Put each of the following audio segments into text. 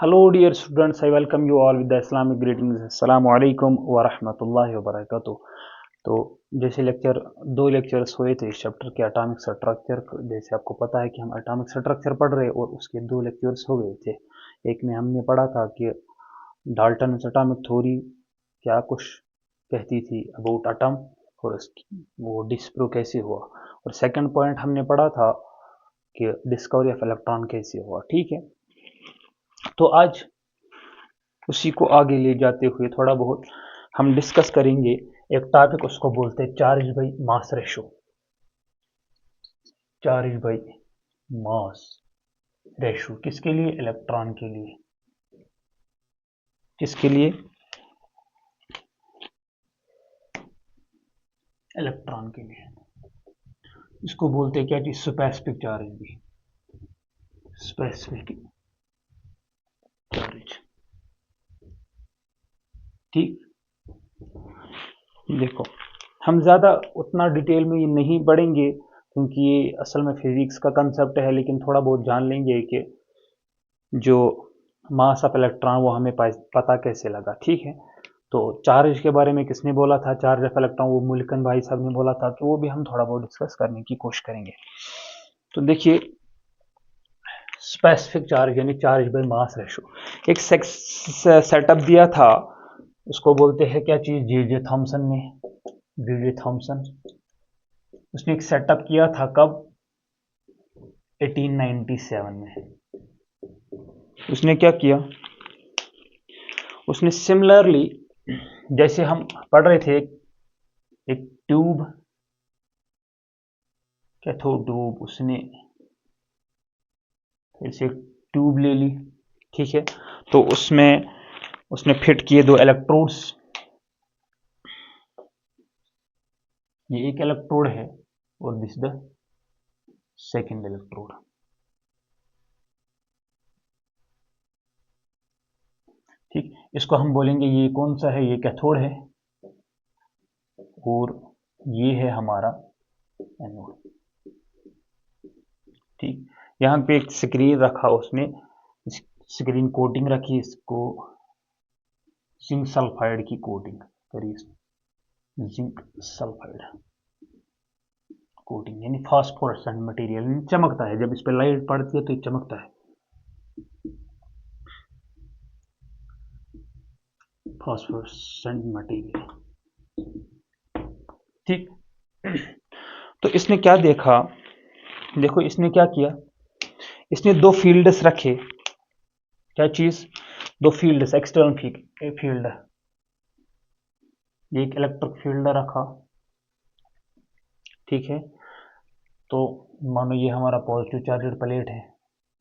Hello dear students, I welcome you all with the Islamic greetings. Assalamu alaikum wa rahmatullahi wa barakatuh. तो जैसे दो lectures हुए थे इस चैप्टर के एटॉमिक स्ट्रक्चर, जैसे आपको पता है कि हम एटॉमिक स्ट्रक्चर पढ़ रहे और उसके दो लेक्चर्स हो गए थे। एक में हमने पढ़ा था कि डाल्टन एटॉमिक थ्योरी क्या कुछ कहती थी अबाउट एटम और उसकी वो डिस्प्रूव कैसे हुआ, और सेकंड पॉइंट हमने पढ़ा था कि डिस्कवरी ऑफ इलेक्ट्रॉन कैसे हुआ। ठीक है, तो आज उसी को आगे ले जाते हुए थोड़ा बहुत हम डिस्कस करेंगे एक टॉपिक, उसको बोलते हैं charge by mass ratio. Charge by mass ratio किसके लिए? इलेक्ट्रॉन के लिए। किसके लिए? इलेक्ट्रॉन के लिए। इसको बोलते हैं क्या चीज? स्पेसिफिक चार्ज भी। Specific charge. ठीक, देखो हम ज़्यादा उतना डिटेल में ये नहीं पढ़ेंगे क्योंकि ये असल में फिजिक्स का कंसेप्ट है, लेकिन थोड़ा बहुत जान लेंगे कि जो मास ऑफ इलेक्ट्रॉन वो हमें पता कैसे लगा। ठीक है, तो चार्ज के बारे में किसने बोला था? चार्ज ऑफ इलेक्ट्रॉन वो मुल्कन भाई साहब ने बोला था, तो वो भी हम थोड़ा बहुत डिस्कस करने की कोशिश करेंगे। तो देखिए, स्पेसिफिक चार्ज यानी चार्ज बाय मास रेशो, एक सेटअप दिया था, उसको बोलते हैं क्या चीज? जे थॉमसन ने। जे थॉमसन, उसने एक सेटअप किया था कब? 1897 में। उसने क्या किया? उसने सिमिलरली, जैसे हम पढ़ रहे थे, एक ट्यूब, कैथोड ट्यूब, उसने फिर से एक ट्यूब ले ली। ठीक है, तो उसमें उसने फिट किए दो इलेक्ट्रोड्स। ये एक इलेक्ट्रोड है और दिस द सेकेंड इलेक्ट्रोड। ठीक, इसको हम बोलेंगे ये कौन सा है? ये कैथोड है और ये है हमारा एनोड। ठीक, यहाँ पे एक स्क्रीन रखा, उसने स्क्रीन कोटिंग रखी, इसको जिंक सल्फाइड की कोटिंग करी। जिंक सल्फाइड कोटिंग यानी फास्फोरेसेंट मटेरियल, चमकता है, जब इस पर लाइट पड़ती है तो ये चमकता है। फास्फोरेसेंट मटेरियल। ठीक, तो इसने क्या देखा? देखो इसने क्या किया, इसने दो फील्ड्स रखे। क्या चीज? दो फील्ड्स, एक्सटर्नल फील्ड। ये एक इलेक्ट्रिक फील्ड रखा। ठीक है, तो मानो ये हमारा पॉजिटिव चार्जड प्लेट है,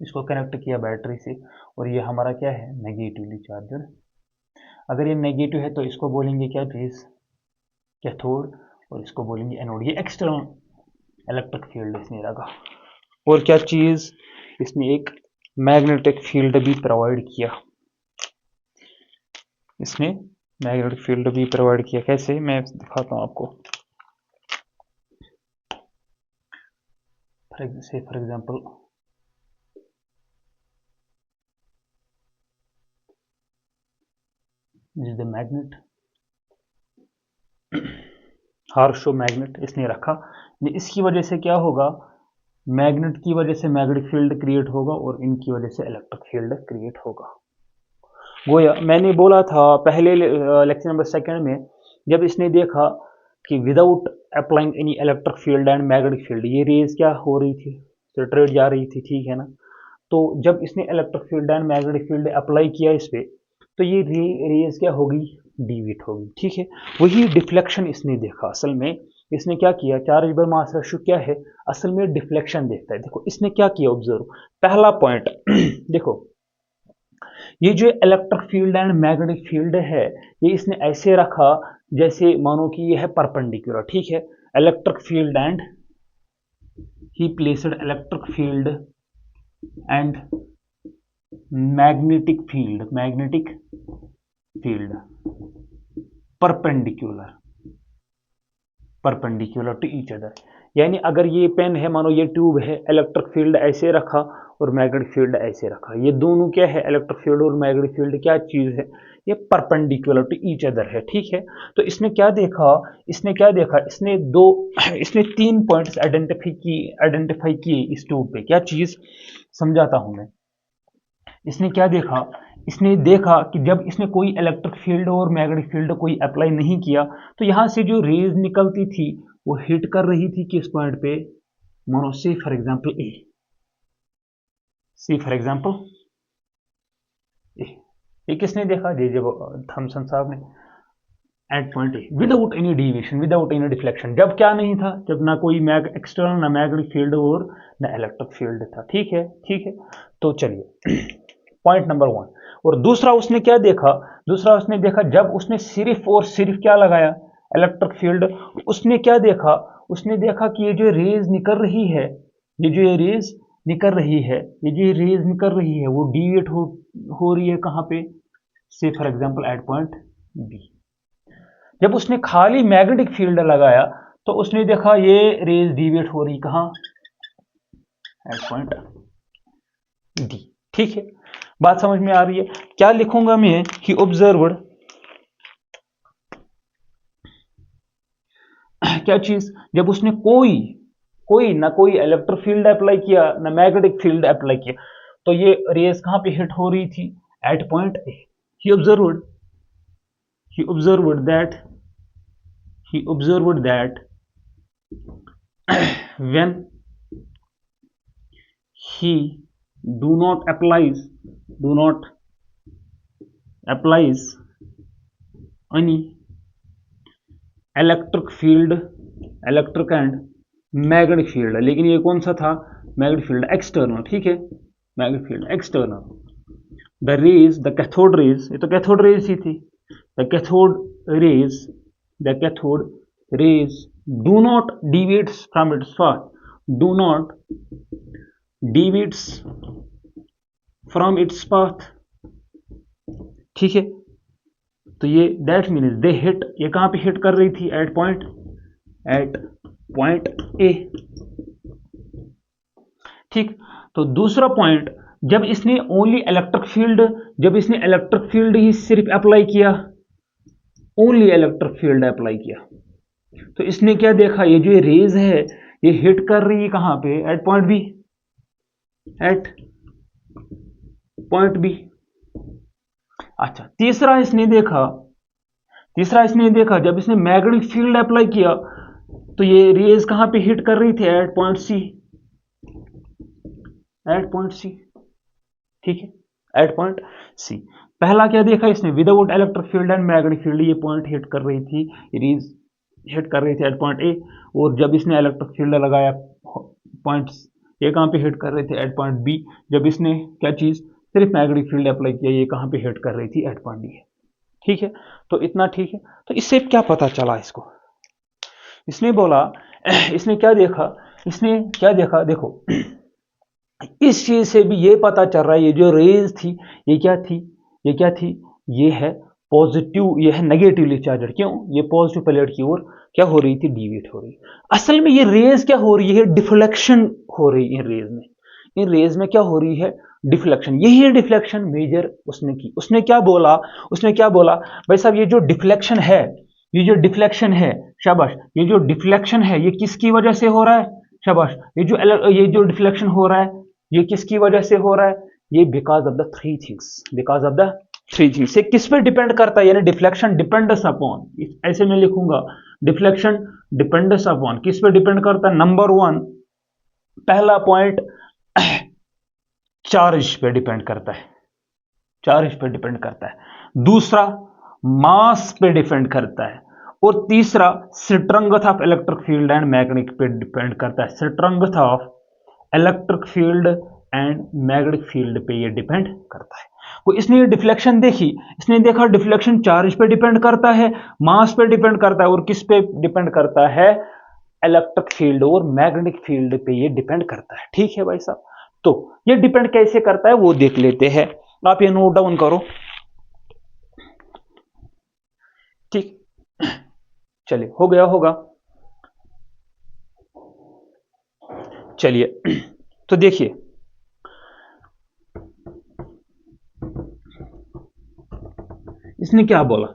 इसको कनेक्ट किया बैटरी से, और ये हमारा क्या है? Negatively charged. अगर ये नेगेटिव है तो इसको बोलेंगे क्या चीज? कैथोड, और इसको बोलेंगे एनोड। ये एक्सटर्नल इलेक्ट्रिक फील्ड इसने रखा। और क्या चीज? इसने एक मैग्नेटिक फील्ड भी प्रोवाइड किया। इसने मैग्नेटिक फील्ड भी प्रोवाइड किया। कैसे? मैं दिखाता हूं आपको। For example, this is the magnet, horseshoe magnet इसने रखा। इसकी वजह से क्या होगा? मैग्नेट की वजह से मैग्नेटिक फील्ड क्रिएट होगा और इनकी वजह से इलेक्ट्रिक फील्ड क्रिएट होगा। गोया मैंने बोला था पहले लेक्चर नंबर सेकंड में, जब इसने देखा कि without applying any electric field and magnetic field ये रेज क्या हो रही थी? सेटरेट जा रही थी। ठीक है ना, तो जब इसने electric field and magnetic field apply किया इस पे, तो ये रेज क्या होगी? डिविएट होगी। ठीक है, वही डिफ्लेक्शन इसने देखा। असल में इसने क्या किया? चार्ज बाय मास रेशियो क्या है? असल में डिफ्लेक्शन देखता है। देखो इसने क्या किया, ऑब्जर्व। पहला पॉइंट देखो, ये जो electric field and magnetic field है, ये इसने ऐसे रखा जैसे मानो कि ये है परपेंडिकुलर। ठीक है, electric field and he placed electric field and magnetic field perpendicular to each other. यानी अगर ये पेन है, मानो ये ट्यूब है, इलेक्ट्रिक फील्ड ऐसे रखा और मैग्नेटिक फील्ड ऐसे रखा। ये दोनों क्या है, इलेक्ट्रिक फील्ड और मैग्नेटिक फील्ड क्या चीज है, ये परपेंडिकुलर टू ईच अदर है, ठीक है। तो इसने क्या देखा, इसने 3 पॉइंट्स आइडेंटिफाई किए इस ट्यूब पे। क्या चीज, समझाता हूं मैं। इसने क्या देखा, इसने देखा कि जब इसने कोई इलेक्ट्रिक फील्ड और मैग्नेटिक फील्ड कोई अप्लाई नहीं किया तो यहां से जो रेज निकलती थी वो हिट कर रही थी किस पॉइंट पे, मानो C for example A, C for example A. ये किसने देखा, जे जे थॉमसन साहब ने, at point A without any deviation, without any deflection. जब क्या नहीं था, जब ना कोई एक्सटर्नल ना मैग्नेटिक फील्ड और ना इलेक्ट्रिक फील्ड था, ठीक है, ठीक है। तो चलिए पॉइंट नंबर 1। और दूसरा उसने क्या देखा, दूसरा उसने देखा जब उसने सिर्फ और सिर्फ क्या लगाया, इलेक्ट्रिक फील्ड, उसने क्या देखा, उसने देखा कि ये जो रेज निकल रही है, ये जो ये रेज निकल रही है, ये जो रेज निकल रही है वो डिविएट हो रही है कहां पे, say for example at point B. जब उसने खाली मैग्नेटिक फील्ड लगाया तो उसने देखा ये रेज डिविएट हो रही कहां, एट पॉइंट डी, ठीक है। बात समझ में आ रही है। क्या लिखूंगा मैं, ही ऑब्जर्व्ड, क्या चीज, जब उसने कोई ना कोई इलेक्ट्रिक फील्ड अप्लाई किया ना मैग्नेटिक फील्ड अप्लाई किया तो ये रेज कहां पे हिट हो रही थी, at point A. He observed that when he do not applies any electric and magnetic field, लेकिन ये कौन सा था, मैग्नेटिक फील्ड एक्सटर्नल, ठीक है, magnetic field external. The cathode rays, ये तो कैथोड रेज ही थी, the cathode rays do not deviates from its path, do not deviates from its path, ठीक है। तो ये दैट मीन्स दे हिट, ये कहां पे हिट कर रही थी, एट पॉइंट ए, ठीक। तो दूसरा पॉइंट, जब इसने ओनली इलेक्ट्रिक फील्ड ही सिर्फ अप्लाई किया, ओनली इलेक्ट्रिक फील्ड अप्लाई किया, तो इसने क्या देखा, ये जो रेज है ये हिट कर रही है कहां पे, एट पॉइंट बी। अच्छा, तीसरा इसने देखा जब इसने मैग्नेटिक फील्ड अप्लाई किया तो ये रेज कहां पे हिट कर रही थी, एट पॉइंट सी, ठीक है, एट पॉइंट सी। पहला क्या देखा इसने, without electric field and magnetic field ये पॉइंट हिट कर रही थी, रेज हिट कर रही थी एट पॉइंट ए। और जब इसने इलेक्ट्रिक फील्ड लगाया पॉइंट्स, ये कहां पे हिट कर रही थी, एट पॉइंट बी। जब इसने क्या चीज, सिर्फ मैग्नेटिक फील्ड अप्लाई किया, ये कहां पे हिट कर रही थी, एट पॉइंट डी, ठीक है। तो इतना ठीक है। तो इससे क्या पता चला इसको, इसने बोला, इसने क्या देखा, देखो इस चीज से भी ये पता चल रहा है ये जो रेज थी ये क्या थी, ये है पॉजिटिव, ये है नेगेटिवली चार्जड। क्यों, ये पॉजिटिव प्लेट की ओर क्या हो रही थी, डिविएट हो रही। असल में ये रेज क्या हो रही है, डिफ्लेक्शन हो रही है इन रेज में क्या हो रही है, डिफ्लेक्शन। यही है डिफ्लेक्शन मेजर उसने की। उसने क्या बोला भाई साहब, ये जो डिफ्लेक्शन है, शाबाश, ये जो डिफ्लेक्शन है ये किसकी वजह से हो रहा है, शाबाश, ये जो डिफ्लेक्शन हो रहा है ये किसकी वजह से हो रहा है, ये because of the three things. ये किस पे डिपेंड करता है, यानी डिफ्लेक्शन डिपेंड्स अपॉन, ऐसे मैं लिखूंगा, डिफ्लेक्शन डिपेंड्स अपॉन, किस पे डिपेंड करता है, नंबर 1 पहला पॉइंट चार्ज पे डिपेंड करता है, दूसरा मास पे डिपेंड करता है, और तीसरा strength of electric field and magnetic पे डिपेंड करता है। Strength of electric field and magnetic field पे ये डिपेंड करता है। वो इसने ये डिफ्लेक्शन देखी, इसने देखा डिफ्लेक्शन चार्ज पे डिपेंड करता है, मास पे डिपेंड करता है, और किस पे डिपेंड करता है, इलेक्ट्रिक फील्ड और मैग्नेटिक फील्ड पे ये डिपेंड करता है, ठीक है भाई साहब। तो ये डिपेंड कैसे करता है वो देख लेते हैं, आप ये नोट डाउन करो, ठीक। चलिए, हो गया होगा, चलिए। तो देखिए इसने क्या बोला,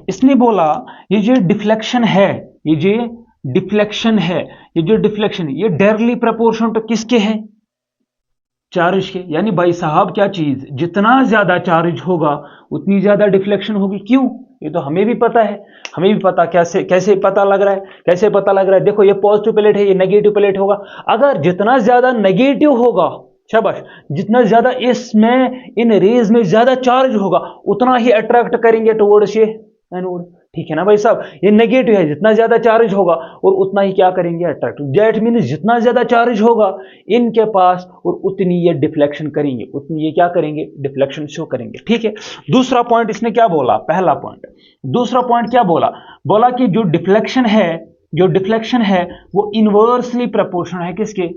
इसने बोला ये जो डिफ्लेक्शन है, ये जो डिफ्लेक्शन है, ये जो डिफ्लेक्शन ये डायरेक्टली प्रोपोर्शनल टू किसके है, चार्ज के। यानी भाई साहब क्या चीज, जितना ज्यादा चार्ज होगा उतनी ज्यादा डिफ्लेक्शन होगी। क्यों, ये तो हमें भी पता है, हमें भी पता, कैसे कैसे पता लग रहा है, कैसे पता लग रहा है, देखो ये पॉजिटिव प्लेट है, ये नेगेटिव प्लेट होगा। अगर जितना ज्यादा नेगेटिव होगा, शाबाश, जितना ज्यादा इसमें इन रेज में ज्यादा चार्ज होगा उतना ही अट्रैक्ट करेंगे टुवर्ड्स ये एनोड। ठीक है ना भाई साहब, ये नेगेटिव है, जितना ज्यादा चार्ज होगा और उतना ही क्या करेंगे, अट्रैक्ट। दैट मीन जितना ज्यादा चार्ज होगा इनके पास और उतनी ये डिफ्लेक्शन करेंगे, उतनी ये क्या करेंगे, डिफ्लेक्शन शो करेंगे। ठीक है, दूसरा पॉइंट इसने क्या बोला, पहला पॉइंट, दूसरा पॉइंट क्या बोला, बोला कि जो डिफ्लेक्शन है, जो डिफ्लेक्शन है वो इनवर्सली प्रोपोर्शनल है किसके,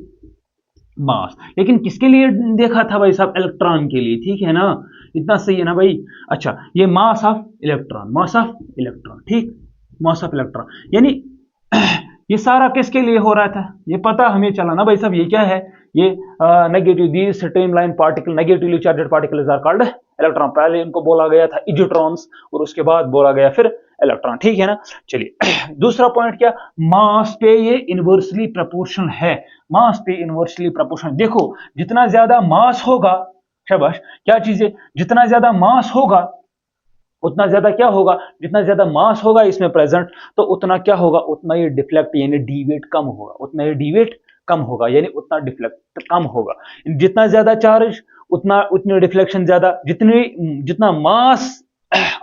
मास। लेकिन किसके लिए देखा था भाई साहब, इलेक्ट्रॉन के लिए। ठीक है ना, इतना सही है ना भाई। अच्छा, ये mass of electron, mass of electron, ठीक, मास ऑफ इलेक्ट्रॉन, यानी ये सारा किसके लिए हो रहा था, ये पता हमें चला ना भाई साहब, ये क्या है, ये negative, the streamline particle, negatively charged particles are called electron. पहले इनको बोला गया था इजिट्रॉन्स और उसके बाद बोला गया फिर इलेक्ट्रॉन। ठीक है ना, चलिए दूसरा पॉइंट क्या, मास पे ये इनवर्सली प्रोपोर्शनल है, मास पे इनवर्सली प्रोपोर्शनल। देखो जितना ज्यादा मास होगा, शाबाश, क्या चीज है, जितना ज्यादा मास होगा उतना ज्यादा क्या होगा, जितना ज्यादा मास होगा इसमें प्रेजेंट तो उतना क्या होगा, उतना ये डिफ्लेक्ट यानी डीविएट कम होगा, उतना ये डीविएट कम होगा, यानी उतना डिफ्लेक्ट कम होगा। जितना ज्यादा चार्ज उतना उतनी डिफ्लेक्शन ज्यादा, जितना मास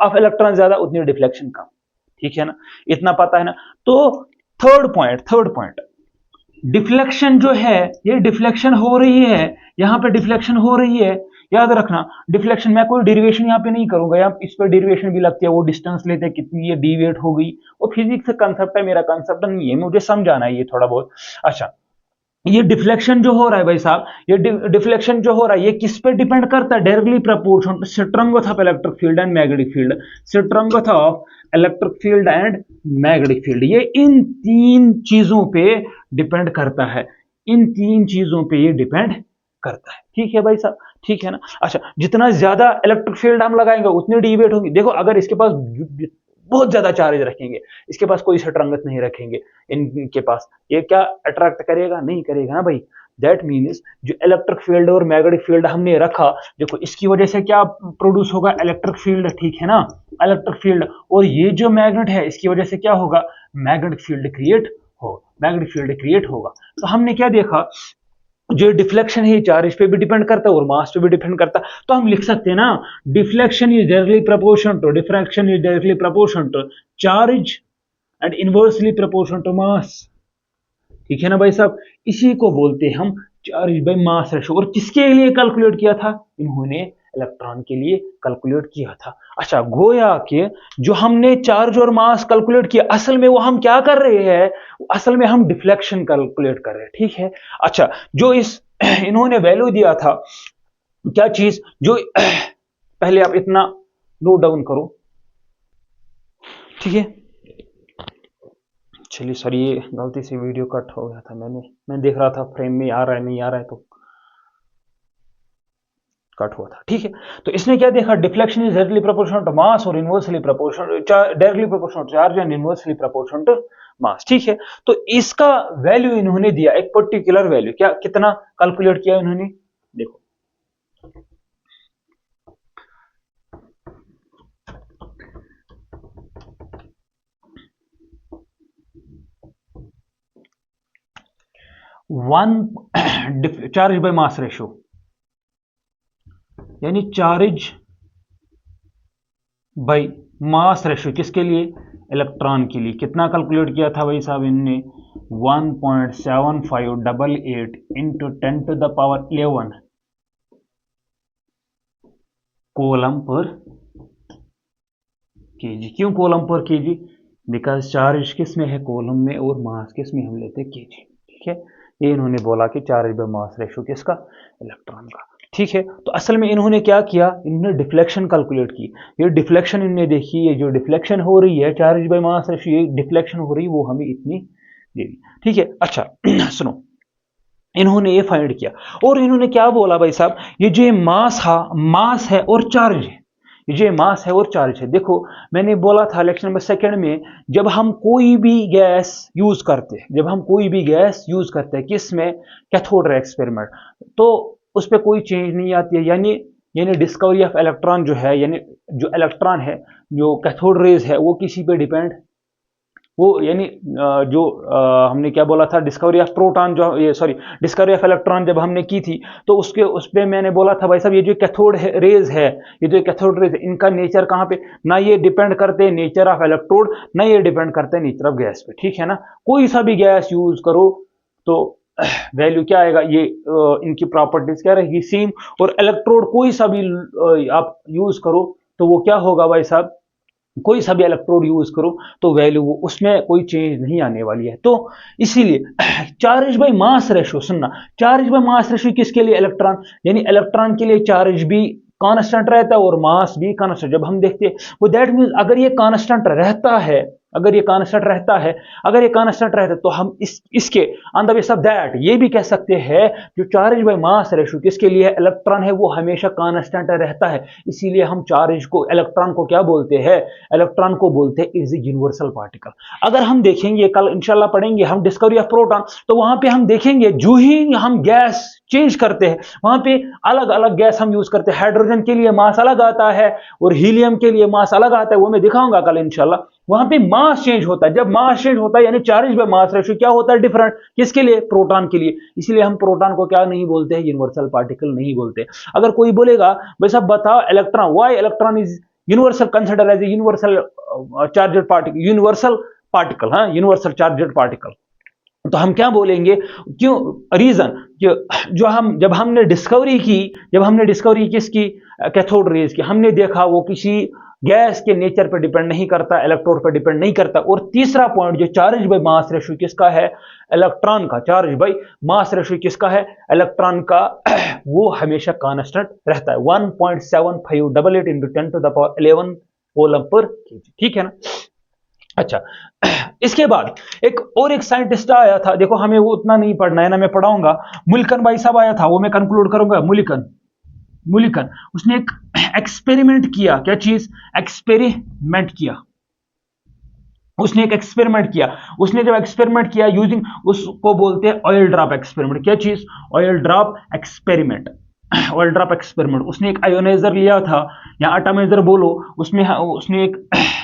ऑफ इलेक्ट्रॉन ज्यादा उतनी डिफ्लेक्शन कम। ठीक है ना, इतना पता है ना। तो थर्ड पॉइंट, डिफ्लेक्शन जो है, ये डिफ्लेक्शन हो रही है, यहां पे डिफ्लेक्शन हो रही है, याद रखना डिफ्लेक्शन, मैं कोई डेरिवेशन यहां पे नहीं करूंगा, यहाँ इस पर डेरिवेशन भी लगती है, वो डिस्टेंस लेते हैं कितनी ये डीविएट हो गई, वो फिजिक्स कंसेप्ट है, मेरा कंसेप्ट नहीं है, मुझे समझाना है ये थोड़ा बहुत। अच्छा, ये डिफ्लेक्शन जो हो रहा है भाई साहब, ये डिफ्लेक्शन जो हो रहा है ये किस पे डिपेंड करता है, directly proportional strength of electric field and magnetic field, strength of electric field and magnetic field, ये इन तीन चीजों पे डिपेंड करता है, इन तीन चीजों पे ये डिपेंड करता है। ठीक है भाई साहब, ठीक है ना। अच्छा, जितना ज्यादा इलेक्ट्रिक फील्ड हम लगाएंगे उतनी डीविएट होगी। देखो अगर इसके पास बहुत ज्यादा चार्ज रखेंगे, इसके पास कोई स्ट्रेंथ नहीं रखेंगे, इनके पास ये क्या अट्रैक्ट करेगा, नहीं करेगा ना भाई। दैट मीन्स जो इलेक्ट्रिक फील्ड और मैग्नेटिक फील्ड हमने रखा, देखो इसकी वजह से क्या प्रोड्यूस होगा, इलेक्ट्रिक फील्ड। ठीक है ना, इलेक्ट्रिक फील्ड, और ये जो मैग्नेट है इसकी वजह से क्या होगा, मैग्नेटिक फील्ड क्रिएट हो, मैग्नेटिक फील्ड क्रिएट होगा। तो हमने क्या देखा, जो डिफ्लेक्शन है चार्ज पे भी डिपेंड करता है और मास पे भी डिपेंड करता है। तो हम लिख सकते हैं ना, deflection is directly proportional to, diffraction is directly proportional to charge and inversely proportional to mass. ठीक है ना भाई साहब, इसी को बोलते हैं हम चार्ज बाय मास रेशो। और किसके लिए कैलकुलेट किया था, इन्होंने इलेक्ट्रॉन के लिए कैलकुलेट किया था। अच्छा, गोया के जो हमने चार्ज और मास कैलकुलेट किया, असल में वो हम क्या कर रहे हैं, असल में हम डिफ्लेक्शन कैलकुलेट कर रहे हैं। ठीक है, अच्छा, जो इस इन्होंने वैल्यू दिया था, क्या चीज, जो पहले आप इतना नोट डाउन करो। ठीक है, चलिए सर, ये गलती से वीडियो कट हो गया था, मैं देख रहा था फ्रेम में आ रहा है नहीं आ रहा है, तो कट हुआ था। ठीक है, तो इसने क्या देखा, deflection is directly proportional to mass और inversely proportional, directly proportional to charge and inversely proportional to mass. ठीक है, तो इसका वैल्यू इन्होंने दिया, एक पर्टिकुलर वैल्यू, क्या कितना कैलकुलेट किया इन्होंने, देखो 1 चार्ज बाय मास रेशो, यानी चार्ज बाय मास रेशो किसके लिए, इलेक्ट्रॉन के लिए, कितना कैलकुलेट किया था भाई साहब इनने, 1.7588 इंटू 10⁻11 कोलम पर केजी। क्यों कोलम पर केजी, बिकॉज चार्ज किस में है, कोलम में, और मास किस में हम लेते हैं, केजी। ठीक है, ये इन्होंने बोला कि चार्ज बाय मास रेशो किसका, इलेक्ट्रॉन का। ठीक है, तो असल में इन्होंने क्या किया, इन्होंने डिफ्लेक्शन कैलकुलेट की। ये डिफ्लेक्शन इनने देखी, ये जो डिफ्लेक्शन हो रही है चार्ज बाय मास रेशो, ये डिफ्लेक्शन हो रही है, वो हमें इतनी दे दी। ठीक है, अच्छा सुनो, इन्होंने ये फाइंड किया और इन्होंने क्या बोला भाई साहब, ये जो मास है और चार्ज है, ये मास है और चार्ज है। देखो मैंने बोला था लेक्चर नंबर 2 में, जब हम कोई भी गैस यूज करते हैं, जब हम कोई भी गैस यूज करते हैं किस में, कैथोड रे एक्सपेरिमेंट, तो उस पर कोई चेंज नहीं आती है, यानी डिस्कवरी ऑफ इलेक्ट्रॉन जो है, यानी जो इलेक्ट्रॉन है, जो कैथोड रेज है, वो किसी पे डिपेंड, वो यानी जो हमने क्या बोला था, डिस्कवरी ऑफ प्रोटॉन, जो ये सॉरी डिस्कवरी ऑफ इलेक्ट्रॉन जब हमने की थी, तो उस पे मैंने बोला था भाई साहब ये जो कैथोड रेज है, ये जो कैथोड रेज है, इनका नेचर कहाँ पे, ना ये डिपेंड करते नेचर ऑफ इलेक्ट्रोड, ना ये डिपेंड करते नेचर ऑफ गैस पे, ठीक है ना। कोई सा भी गैस यूज करो तो वैल्यू क्या आएगा, ये इनकी प्रॉपर्टीज क्या रहेगी, सेम। और इलेक्ट्रोड कोई सा भी आप यूज करो तो वो क्या होगा भाई साहब, कोई सा भी इलेक्ट्रोड यूज करो तो वैल्यू उसमें कोई चेंज नहीं आने वाली है। तो इसीलिए चार्ज बाय मास रेशियो, सुनना, चार्ज बाय मास रेशियो किसके लिए, इलेक्ट्रॉन, यानी इलेक्ट्रॉन के लिए चार्ज भी कांस्टेंट रहता है और मास भी कांस्टेंट। जब हम देखते हैं वो दैट मींस अगर ये कांस्टेंट रहता है, अगर ये कांस्टेंट रहता है, अगर ये कांस्टेंट रहता है तो हम इसके on the base of that ये भी कह सकते हैं जो चार्ज बाय मास रेशियो किसके लिए इलेक्ट्रॉन है, वो हमेशा कांस्टेंट रहता है। इसीलिए हम चार्ज को, इलेक्ट्रॉन को क्या बोलते हैं, इलेक्ट्रॉन को बोलते हैं इज ए यूनिवर्सल पार्टिकल। अगर हम देखेंगे कल इंशाल्लाह पढ़ेंगे हम डिस्कवरी ऑफ प्रोटॉन, तो वहां पे हम देखेंगे जो ही हम गैस चेंज करते हैं वहां पे अलग अलग गैस हम यूज करते हैं। हाइड्रोजन के लिए मास अलग आता है और हीलियम के लिए मास अलग आता है, वो मैं दिखाऊंगा कल इंशाल्लाह। वहां पे मास चेंज होता है, जब मास चेंज होता है यानी चार्ज बाय मास रेशियो क्या होता है, डिफरेंट, किसके लिए, प्रोटॉन के लिए। इसलिए हम प्रोटॉन को क्या नहीं बोलते हैं, यूनिवर्सल पार्टिकल नहीं बोलते। अगर कोई बोलेगा भाई साहब बताओ electron, why electron is universal, consider as a universal charged particle, universal particle, हाँ यूनिवर्सल चार्जड पार्टिकल, तो हम क्या बोलेंगे, क्यों, रीजन जब हमने डिस्कवरी की किसकी, कैथोड रेज की, हमने देखा वो किसी गैस के नेचर पर डिपेंड नहीं करता, इलेक्ट्रोड पर डिपेंड नहीं करता। और तीसरा पॉइंट जो चार्ज बाय मास रेशियो किसका है, इलेक्ट्रॉन का, चार्ज बाय मास रेशियो किसका है, इलेक्ट्रॉन का, वो हमेशा कांस्टेंट रहता है 1.7588 into 10 to the power 11 coulomb per KG, ठीक है ना। अच्छा, इसके बाद एक साइंटिस्ट आया था, देखो हमें वो उतना नहीं पढ़ना है ना, मैं पढ़ाऊंगा, मुल्कन भाई साहब आया था, वो मैं कंक्लूड करूंगा। मुल्कन उसने एक एक्सपेरिमेंट किया, क्या चीज, एक्सपेरिमेंट किया, उसने एक एक्सपेरिमेंट किया। उसने जब एक्सपेरिमेंट किया यूजिंग, उसको बोलते हैं ऑयल ड्रॉप एक्सपेरिमेंट। क्या चीज, oil drop experiment, oil drop experiment. उसने एक आयोनाइजर लिया था या एटमाइजर बोलो, उसने एक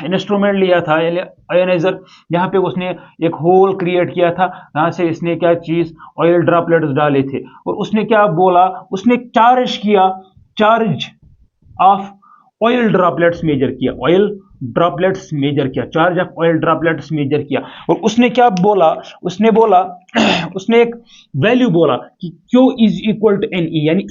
इंस्ट्रूमेंट लिया था आयोनाइजर, यहाँ पे उसने एक होल क्रिएट किया था, यहाँ से इसने क्या चीज, ऑयल ड्रॉपलेट्स डाले थे, और उसने क्या बोला, उसने चार्ज किया, charge of oil droplets measure किया, ऑयल ड्रॉपलेट्स मेजर किया, charge of oil droplets measure किया। और उसने क्या बोला, उसने बोला उसने एक वैल्यू बोला कि Q is equal to NE, यानी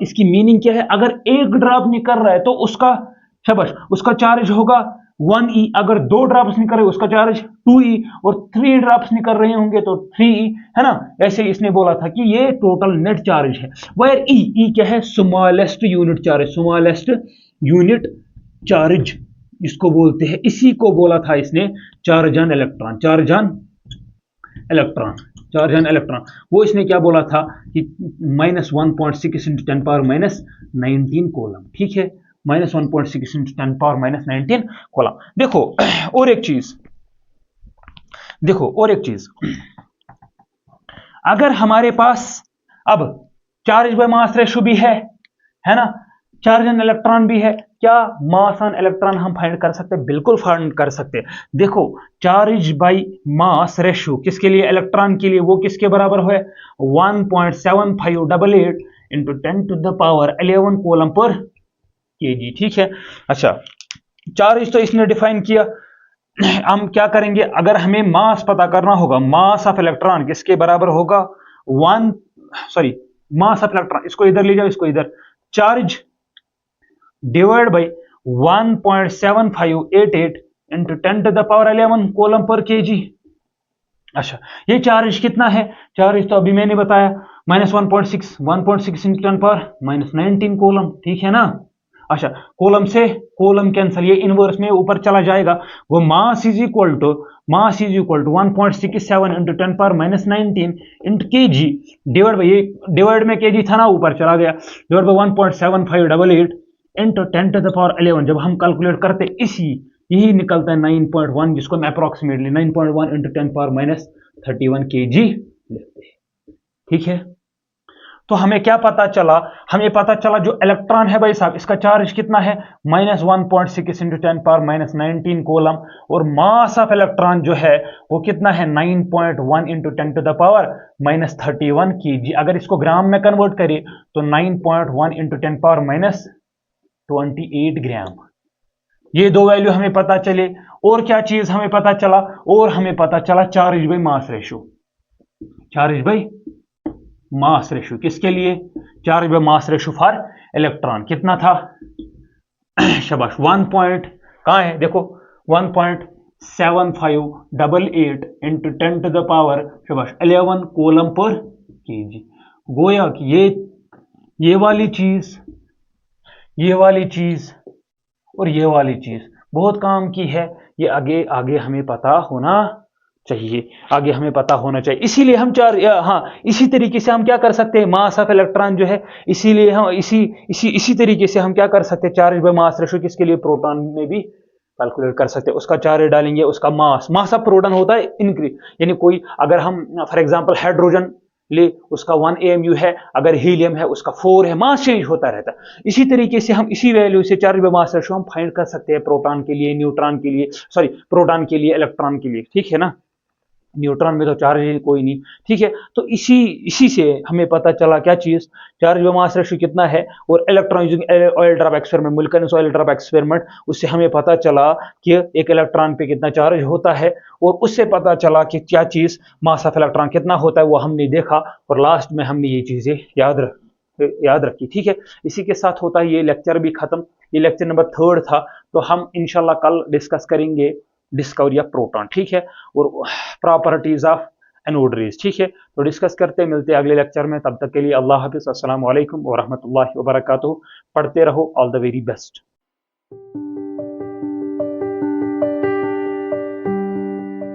इसकी मीनिंग क्या है, अगर एक ड्रॉप निकल रहा है तो उसका चार्ज होगा 1E, अगर 2 ड्रॉप्स निकल रहे उसका चार्ज 2E, और 3 ड्रॉप्स निकल रहे होंगे तो 3E, है ना। ऐसे इसने बोला था कि ये टोटल नेट चार्ज है। वेयर E क्या है, smallest unit charge, smallest unit charge इसको बोलते हैं। इसी को बोला था इसने charge on electron, charge on electron. वो इसने क्या बोला था कि -1.6 into 10 power -19 कूलम, ठीक है, -1.6 into 10 power -19 कूलम। देखो और एक चीज, अगर हमारे पास अब चार्ज बाय मास रेशियो भी है ना, चार्ज ऑन इलेक्ट्रॉन भी है, क्या मास ऑन इलेक्ट्रॉन हम फाइंड कर सकते हैं, बिल्कुल फाइंड कर सकते हैं। देखो चार्ज बाय मास रेशियो किसके लिए, इलेक्ट्रॉन के लिए, वो किसके बराबर है, 1.7588 into 10 to the power 11 coulomb per KG, ठीक है। अच्छा, चार्ज तो इसने डिफाइन किया, हम क्या करेंगे, अगर हमें मास पता करना होगा, मास ऑफ इलेक्ट्रॉन किसके बराबर होगा, मास ऑफ इलेक्ट्रॉन, इसको इधर ले जाओ, इसको इधर, charge divide by 1.7588 into 10 to the power 11 coulomb per KG. अच्छा, ये चार्ज कितना है, चार्ज तो अभी मैंने बताया -1.6 into 10 power -19 कूलम, ठीक है ना। अच्छा, कूलम से कूलम कैंसिल, ये इनवर्स में ऊपर चला जाएगा, वो mass is equal to 1.67 into 10 power -19 into kg, divide में केजी था ना, ऊपर चला गया, डिवाइड बाय 1.7588 इंटू 10⁻11 जब हम कैलकुलेट करते यही निकलता है 9.1, जिसको मैं अप्रोक्सीमेटली 9.1 इंटू 10⁻31 kg लिखते हैं। ठीक है, तो हमें क्या पता चला, हमें पता चला जो इलेक्ट्रॉन है भाई साहब इसका चार्ज कितना है -1.6 इंटू 10⁻19 कोलम, और मास ऑफ इलेक्ट्रॉन जो है वो कितना है 9.1 इंटू 10⁻31 kg। अगर इसको ग्राम में कन्वर्ट करें तो 9.1 इंटू 10⁻28 ग्राम। ये दो वैल्यू हमें पता चले। और क्या चीज हमें पता चला, और हमें पता चला charge by mass ratio. Charge by mass ratio किसके लिए, charge by mass ratio for electron कितना था, शाबाश 1 पॉइंट कहां है देखो 1.7588 इंटू 10⁻, शाबाश 11 कोलम पर केजी। गोया कि ये वाली चीज और ये वाली चीज बहुत काम की है। ये आगे हमें पता होना चाहिए, आगे हमें पता होना चाहिए। इसीलिए हम इसी तरीके से हम क्या कर सकते हैं, मास ऑफ इलेक्ट्रॉन जो है, इसीलिए हम इसी तरीके से हम क्या कर सकते हैं, चार्ज बाय मास रेशो किसके लिए, प्रोटॉन में भी कैलकुलेट कर सकते हैं। उसका चार्ज डालेंगे, उसका मास ऑफ प्रोटॉन होता है इंक्रीज, यानी कोई अगर हम फॉर एग्जांपल हाइड्रोजन ले, उसका 1 AMU है, अगर हीलियम है उसका 4 है, मास चेंज होता रहता है। इसी तरीके से हम इसी वैल्यू से चार्ज बाय मास रेशो हम फाइंड कर सकते हैं प्रोटॉन के लिए, न्यूट्रॉन के लिए, सॉरी प्रोटॉन के लिए, इलेक्ट्रॉन के लिए। ठीक है ना, न्यूट्रॉन में तो चार्ज कोई नहीं। ठीक है, तो इसी से हमें पता चला क्या चीज, चार्ज बाय मास रेशो कितना है, और electron using oil drop experiment, Millikan oil drop experiment, उससे हमें पता चला कि एक इलेक्ट्रॉन पे कितना चार्ज होता है, और उससे पता चला कि क्या चीज मास ऑफ इलेक्ट्रॉन कितना होता है, वो हमने देखा, और लास्ट में हमने ये चीजें याद रखी। ठीक है, इसी के साथ होता है ये लेक्चर भी खत्म। ये लेक्चर नंबर 3 था, तो हम इंशाल्लाह कल डिस्कस करेंगे डिस्कवरी ऑफ प्रोटॉन। ठीक है, और प्रॉपर्टीज ऑफ एनोड रेज। ठीक है, तो डिस्कस करते मिलते हैं अगले लेक्चर में। तब तक के लिए अल्लाह हाफिज़, अस्सलाम वालेकुम व रहमतुल्लाहि व बरकातुहू। पढ़ते रहो, ऑल द वेरी बेस्ट।